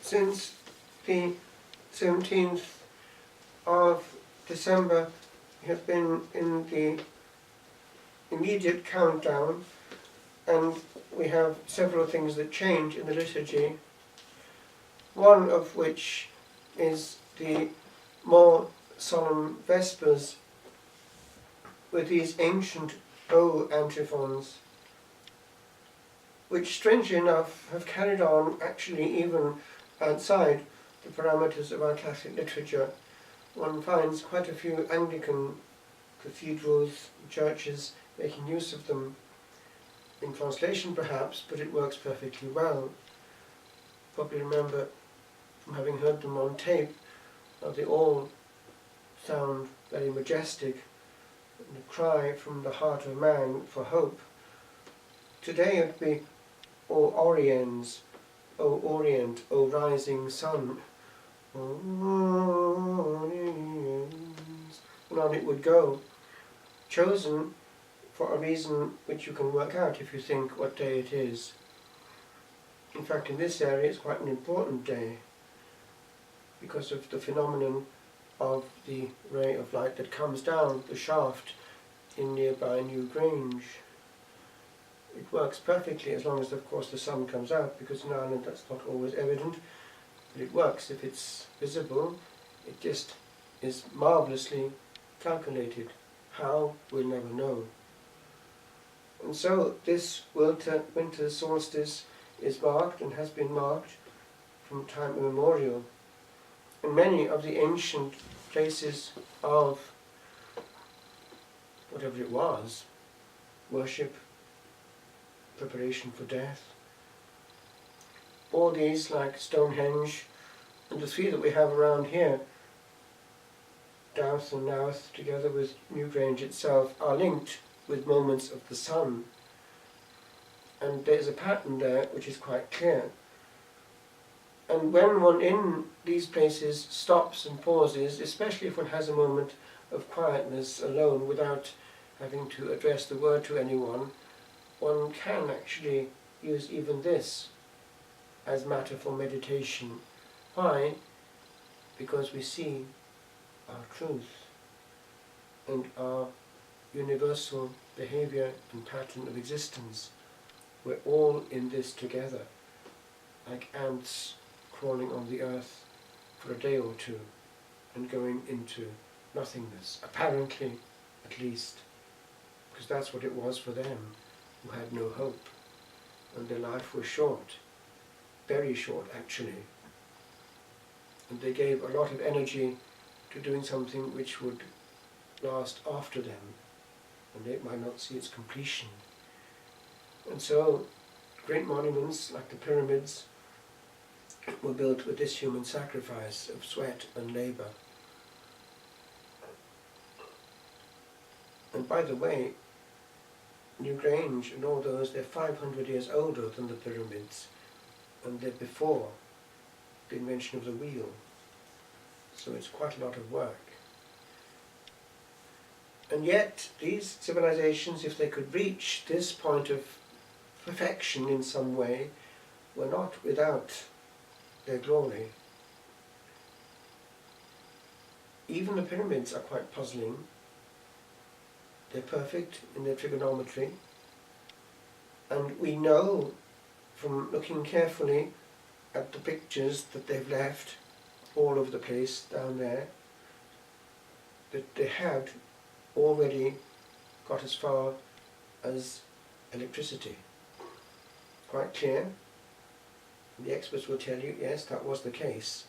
since the 17th of December we have been in the immediate countdown, and we have several things that change in the liturgy, one of which is the more solemn Vespers with these ancient O antiphons, which strangely enough have carried on actually even outside the parameters of our Catholic literature. One finds quite a few Anglican cathedrals, churches making use of them, in translation perhaps, but it works perfectly well. Probably remember from having heard them on tape, they all sound very majestic, and a cry from the heart of man for hope. Today it would be O Oriens, O Orient, O rising sun, O Oriens, and on it would go, chosen for a reason which you can work out if you think what day it is. In fact, in this area it's quite an important day because of the phenomenon of the ray of light that comes down the shaft in nearby New Grange. It works perfectly as long as, of course, the sun comes out, because in Ireland that's not always evident, but it works if it's visible. It just is marvellously calculated. How, we'll never know. And so this winter solstice is marked and has been marked from time immemorial. In many of the ancient places of whatever it was, worship, preparation for death, all these, like Stonehenge, and the three that we have around here, Douth and Nouth, together with Newgrange itself, are linked with moments of the sun. And there's a pattern there which is quite clear. And when one in these places stops and pauses, especially if one has a moment of quietness alone without having to address the word to anyone, one can actually use even this as matter for meditation. Why? Because we see our truth and our universal behavior and pattern of existence. We're all in this together, like ants crawling on the earth for a day or two and going into nothingness, apparently at least, because that's what it was for them, who had no hope, and their life was short, very short actually, and they gave a lot of energy to doing something which would last after them, and they might not see its completion. And so great monuments like the pyramids were built with this human sacrifice of sweat and labour. And by the way, Newgrange and all those, they're 500 years older than the pyramids, and they're before the invention of the wheel. So it's quite a lot of work. And yet these civilizations, if they could reach this point of perfection in some way, were not without their glory. Even the pyramids are quite puzzling. They're perfect in their trigonometry, and we know from looking carefully at the pictures that they've left all over the place down there that they had already got as far as electricity. Quite clear. The experts will tell you, yes, that was the case.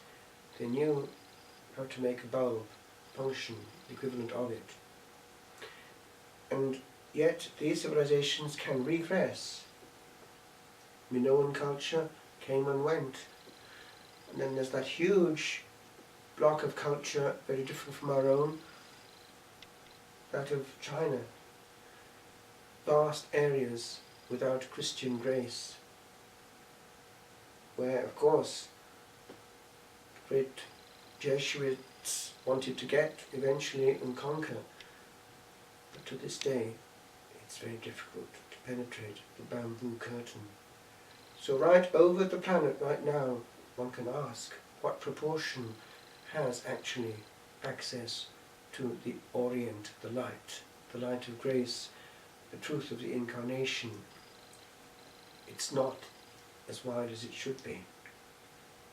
They knew how to make a bulb function, the equivalent of it. And yet these civilizations can regress. Minoan culture came and went. And then there's that huge block of culture, very different from our own, that of China. Vast areas without Christian grace, where, of course, great Jesuits wanted to get eventually and conquer. But to this day, it's very difficult to penetrate the bamboo curtain. So right over the planet right now, one can ask, what proportion has actually access to the Orient, the light of grace, the truth of the Incarnation? It's not as wide as it should be.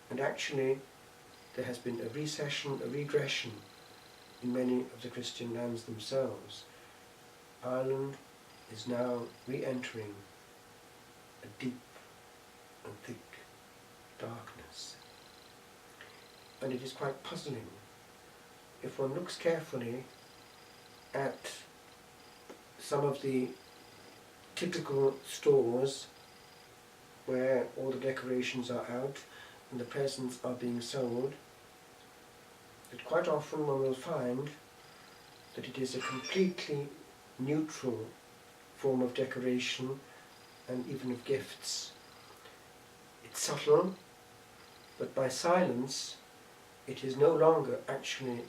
And actually, there has been a recession, a regression in many of the Christian lands themselves. Ireland is now re-entering a deep and thick darkness. And it is quite puzzling. If one looks carefully at some of the typical stores where all the decorations are out and the presents are being sold, that quite often one will find that it is a completely neutral form of decoration and even of gifts. It's subtle, but by silence it is no longer actually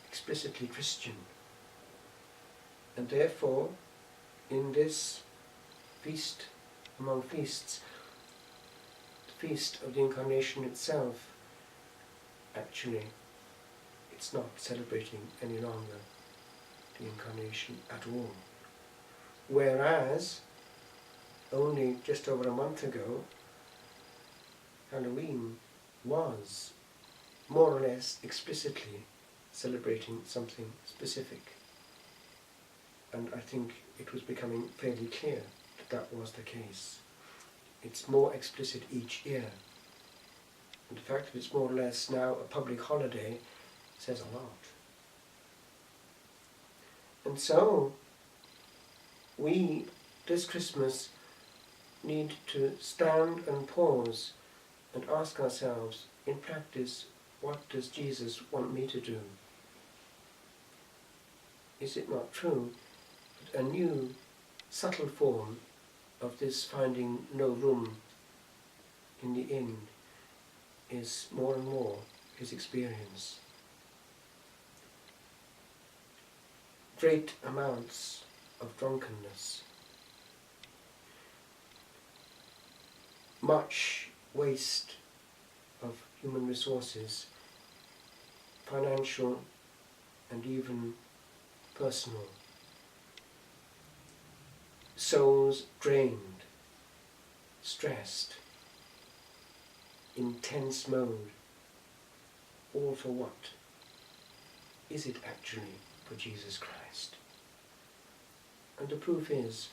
explicitly Christian. And therefore, in this feast among feasts, the feast of the Incarnation itself, actually it's not celebrating any longer the Incarnation at all. Whereas, only just over a month ago, Halloween was more or less explicitly celebrating something specific. And I think it was becoming fairly clear that that was the case. It's more explicit each year. And the fact that it's more or less now a public holiday says a lot. And so, we, this Christmas, need to stand and pause and ask ourselves, in practice, what does Jesus want me to do? Is it not true that a new, subtle form of this finding no room in the inn is more and more his experience? Great amounts of drunkenness, much waste of human resources, financial and even personal, souls drained, stressed, intense mode, all for what? Is it actually for Jesus Christ? And the proof is,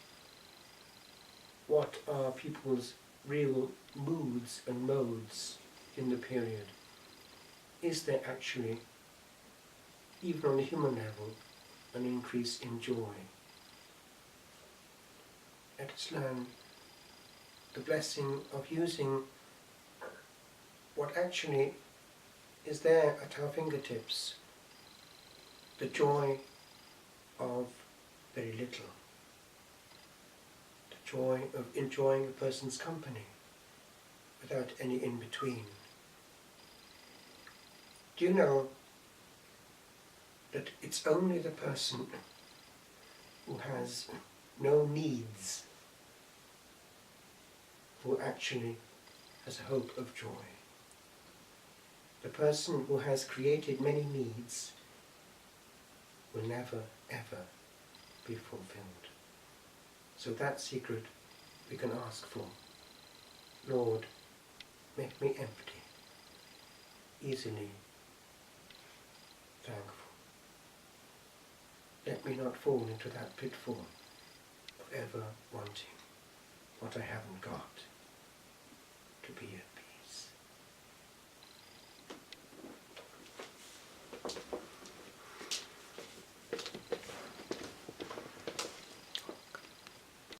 what are people's real moods and modes in the period? Is there actually, even on a human level, an increase in joy? Let us learn the blessing of using what actually is there at our fingertips, the joy of very little, the joy of enjoying a person's company without any in-between. Do you know that it's only the person who has no needs who actually has a hope of joy? The person who has created many needs will never, ever be fulfilled. So that secret we can ask for. Lord, make me empty, easily thankful. Let me not fall into that pitfall of ever wanting what I haven't got to be at